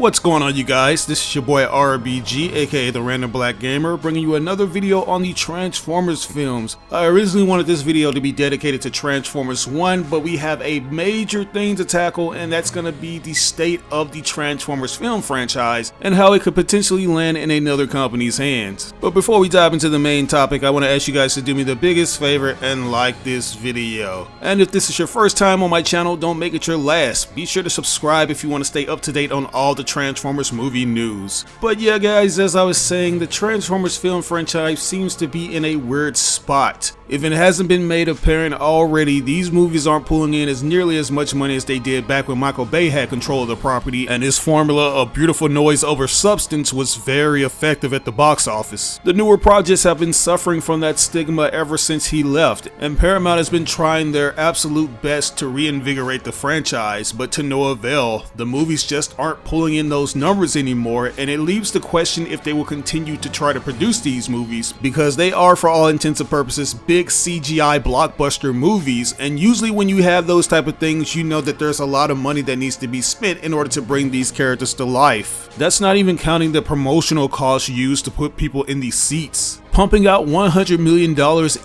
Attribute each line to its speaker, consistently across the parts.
Speaker 1: What's going on, you guys? This is your boy RBG, aka the Random Black Gamer, bringing you another video on the Transformers films. I originally wanted this video to be dedicated to Transformers 1, but we have a major thing to tackle, and that's going to be the state of the Transformers film franchise and how it could potentially land in another company's hands. But before we dive into the main topic, I want to ask you guys to do me the biggest favor and like this video. And if this is your first time on my channel, don't make it your last. Be sure to subscribe if you want to stay up to date on all the Transformers movie news. But yeah guys, as I was saying, the Transformers film franchise seems to be in a weird spot. If it hasn't been made apparent already, these movies aren't pulling in as nearly as much money as they did back when Michael Bay had control of the property, and his formula of beautiful noise over substance was very effective at the box office. The newer projects have been suffering from that stigma ever since he left, and Paramount has been trying their absolute best to reinvigorate the franchise, but to no avail. The movies just aren't pulling in those numbers anymore, and it leaves the question if they will continue to try to produce these movies, because they are, for all intents and purposes, big CGI blockbuster movies, and usually when you have those type of things, you know that there's a lot of money that needs to be spent in order to bring these characters to life. That's not even counting the promotional costs used to put people in these seats. Pumping out $100 million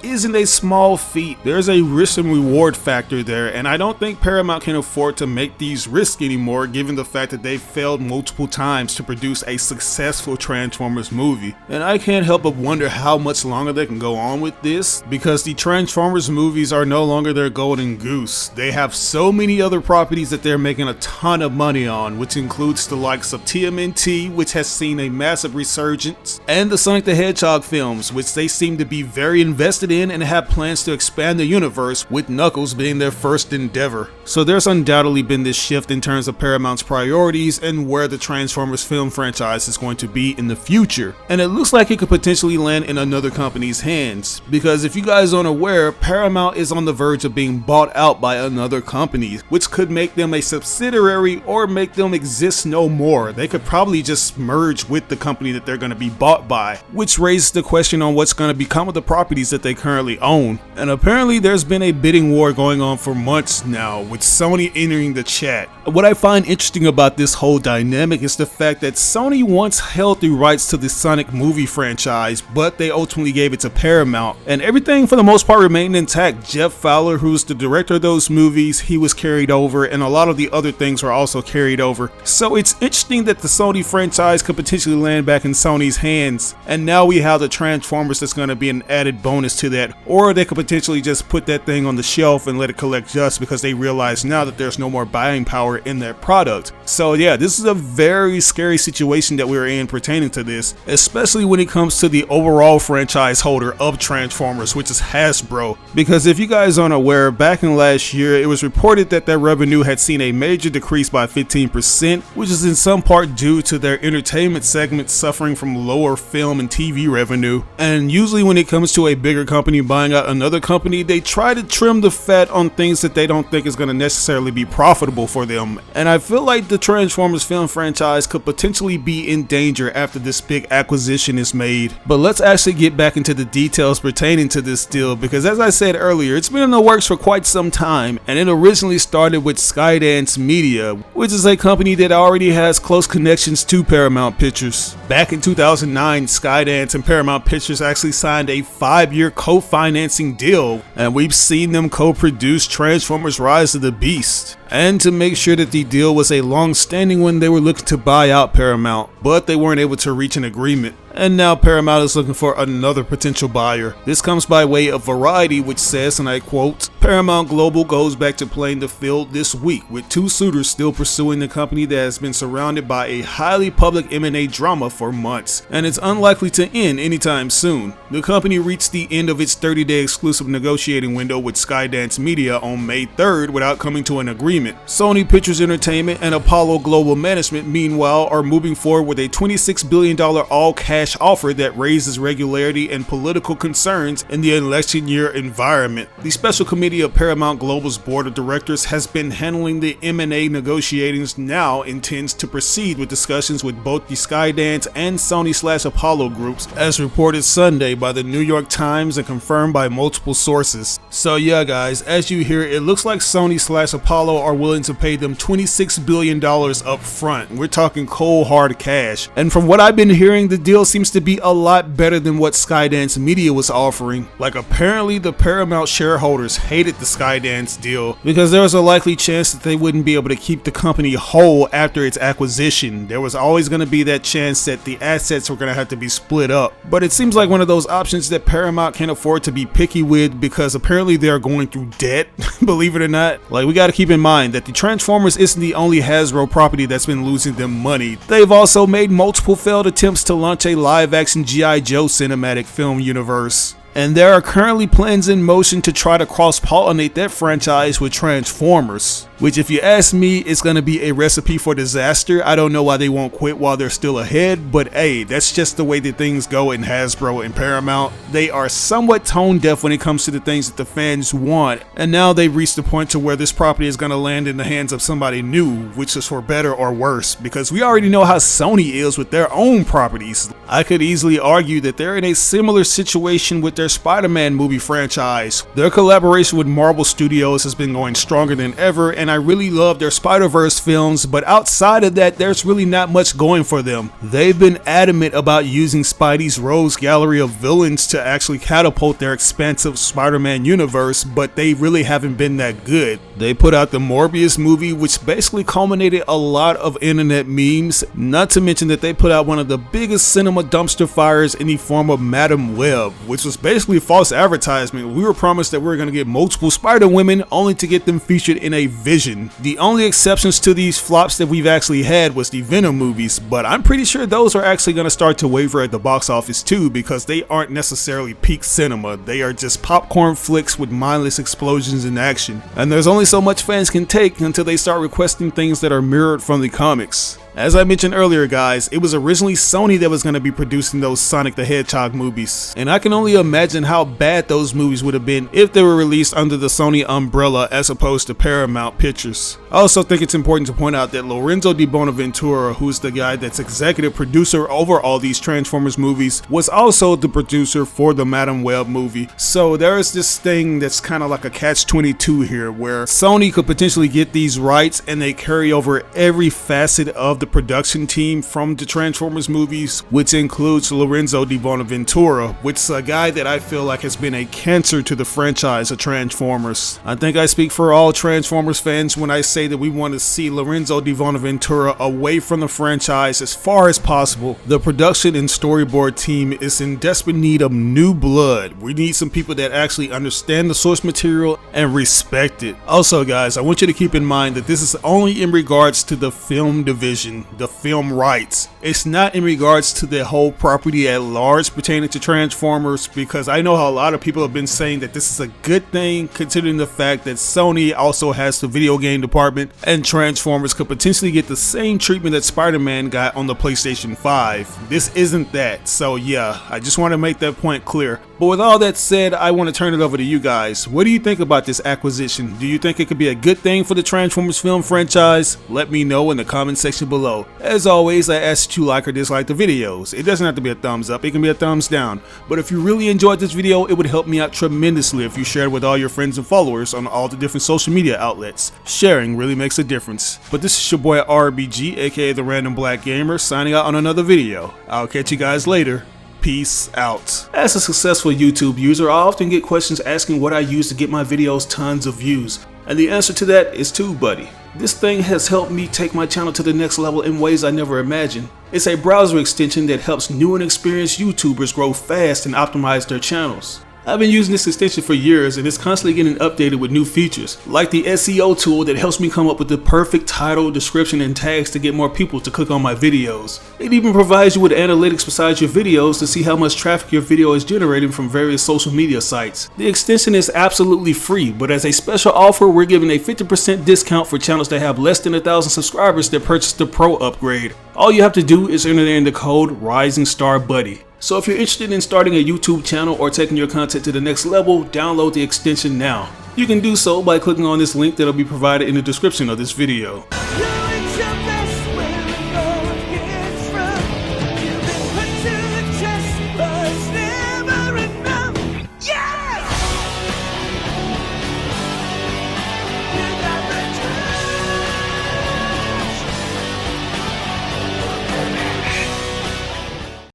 Speaker 1: isn't a small feat. There's a risk and reward factor there, and I don't think Paramount can afford to make these risks anymore, given the fact that they've failed multiple times to produce a successful Transformers movie. And I can't help but wonder how much longer they can go on with this, because the Transformers movies are no longer their golden goose. They have so many other properties that they're making a ton of money on, which includes the likes of TMNT, which has seen a massive resurgence, and the Sonic the Hedgehog films, which they seem to be very invested in and have plans to expand the universe, with Knuckles being their first endeavor. So there's undoubtedly been this shift in terms of Paramount's priorities and where the Transformers film franchise is going to be in the future. And it looks like it could potentially land in another company's hands, because if you guys aren't aware, Paramount is on the verge of being bought out by another company, which could make them a subsidiary or make them exist no more. They could probably just merge with the company that they're going to be bought by, which raises the question on what's going to become of the properties that they currently own. And apparently there's been a bidding war going on for months now, with Sony entering the chat. What I find interesting about this whole dynamic is the fact that Sony once held the rights to the Sonic movie franchise, but they ultimately gave it to Paramount, and everything for the most part remained intact. Jeff Fowler, who's the director of those movies, he was carried over, and a lot of the other things were also carried over. So it's interesting that the Sony franchise could potentially land back in Sony's hands, and now we have the Transformers that's going to be an added bonus to that, or they could potentially just put that thing on the shelf and let it collect dust because they realize now that there's no more buying power in their product. So yeah, this is a very scary situation that we're in pertaining to this, especially when it comes to the overall franchise holder of Transformers, which is Hasbro. Because if you guys aren't aware, back in last year it was reported that their revenue had seen a major decrease by 15%, which is in some part due to their entertainment segment suffering from lower film and TV revenue. And usually when it comes to a bigger company buying out another company, they try to trim the fat on things that they don't think is going to necessarily be profitable for them. And I feel like the Transformers film franchise could potentially be in danger after this big acquisition is made. But let's actually get back into the details pertaining to this deal, because as I said earlier, it's been in the works for quite some time, and it originally started with Skydance Media, which is a company that already has close connections to Paramount Pictures. Back in 2009, Skydance and Paramount Pictures actually signed a 5-year co-financing deal, and we've seen them co-produce Transformers Rise of the Beast. And to make sure that the deal was a long-standing one, they were looking to buy out Paramount, but they weren't able to reach an agreement. And now Paramount is looking for another potential buyer. This comes by way of Variety, which says, and I quote, "Paramount Global goes back to playing the field this week, with two suitors still pursuing the company that has been surrounded by a highly public M&A drama for months, and it's unlikely to end anytime soon." The company reached the end of its 30-day exclusive negotiating window with Skydance Media on May 3rd without coming to an agreement. Sony Pictures Entertainment and Apollo Global Management, meanwhile, are moving forward with a $26 billion all-cash cash offer that raises regularity and political concerns in the election year environment. The special committee of Paramount Global's board of directors has been handling the M&A negotiations, now intends to proceed with discussions with both the Skydance and Sony/Apollo groups, as reported Sunday by the New York Times and confirmed by multiple sources. So yeah guys, as you hear, it looks like Sony/Apollo are willing to pay them $26 billion up front. We're talking cold hard cash. And from what I've been hearing, the deal seems to be a lot better than what Skydance Media was offering. Like, apparently the Paramount shareholders hated the Skydance deal because there was a likely chance that they wouldn't be able to keep the company whole after its acquisition. There was always going to be that chance that the assets were going to have to be split up. But it seems like one of those options that Paramount can't afford to be picky with, because apparently they're going through debt, believe it or not. Like, we got to keep in mind that the Transformers isn't the only Hasbro property that's been losing them money. They've also made multiple failed attempts to launch a live-action G.I. Joe cinematic film universe. And there are currently plans in motion to try to cross-pollinate that franchise with Transformers, which, if you ask me, is going to be a recipe for disaster. I don't know why they won't quit while they're still ahead, but hey, that's just the way that things go in Hasbro and Paramount. They are somewhat tone deaf when it comes to the things that the fans want, and now they've reached the point to where this property is going to land in the hands of somebody new, which is for better or worse, because we already know how Sony is with their own properties. I could easily argue that they're in a similar situation with their Spider-Man movie franchise. Their collaboration with Marvel Studios has been going stronger than ever, and I really love their Spider-Verse films, but outside of that, there's really not much going for them. They've been adamant about using Spidey's rogues gallery of villains to actually catapult their expansive Spider-Man universe, but they really haven't been that good. They put out the Morbius movie, which basically culminated a lot of internet memes, not to mention that they put out one of the biggest cinema dumpster fires in the form of Madam Web, which was basically false advertisement. We were promised that we were going to get multiple Spider-Women, only to get them featured in a Vision. The only exceptions to these flops that we've actually had was the Venom movies, but I'm pretty sure those are actually going to start to waver at the box office too, because they aren't necessarily peak cinema. They are just popcorn flicks with mindless explosions in action, and there's only so much fans can take until they start requesting things that are mirrored from the comics. As I mentioned earlier guys, it was originally Sony that was going to be producing those Sonic the Hedgehog movies, and I can only imagine how bad those movies would have been if they were released under the Sony umbrella as opposed to Paramount Pictures. I also think it's important to point out that Lorenzo Di Bonaventura, who's the guy that's executive producer over all these Transformers movies, was also the producer for the Madam Web movie. So there is this thing that's kind of like a catch-22 here, where Sony could potentially get these rights and they carry over every facet of the production team from the Transformers movies, which includes Lorenzo Di Bonaventura, which is a guy that I feel like has been a cancer to the franchise of Transformers. I think I speak for all Transformers fans when I say that we want to see Lorenzo Di Bonaventura away from the franchise as far as possible. The production and storyboard team is in desperate need of new blood. We need some people that actually understand the source material and respect it. Also guys, I want you to keep in mind that this is only in regards to the film division, the film rights. It's not in regards to the whole property at large pertaining to Transformers, because I know how a lot of people have been saying that this is a good thing, considering the fact that Sony also has the video game department and Transformers could potentially get the same treatment that Spider-Man got on the PlayStation 5. This isn't that, so yeah, I just want to make that point clear. But with all that said, I want to turn it over to you guys. What do you think about this acquisition? Do you think it could be a good thing for the Transformers film franchise? Let me know in the comment section below. As always, I ask that you like or dislike the videos. It doesn't have to be a thumbs up, it can be a thumbs down. But if you really enjoyed this video, it would help me out tremendously if you shared with all your friends and followers on all the different social media outlets. Sharing really makes a difference. But this is your boy RBG, aka the Random Black Gamer, signing out on another video. I'll catch you guys later. Peace out. As a successful YouTube user, I often get questions asking what I use to get my videos tons of views. And the answer to that is TubeBuddy. This thing has helped me take my channel to the next level in ways I never imagined. It's a browser extension that helps new and experienced YouTubers grow fast and optimize their channels. I've been using this extension for years and it's constantly getting updated with new features, like the SEO tool that helps me come up with the perfect title, description, and tags to get more people to click on my videos. It even provides you with analytics besides your videos to see how much traffic your video is generating from various social media sites. The extension is absolutely free, but as a special offer, we're giving a 50% discount for channels that have less than 1,000 subscribers that purchase the Pro upgrade. All you have to do is enter in the code Rising Star Buddy. So if you're interested in starting a YouTube channel or taking your content to the next level, download the extension now. You can do so by clicking on this link that'll be provided in the description of this video.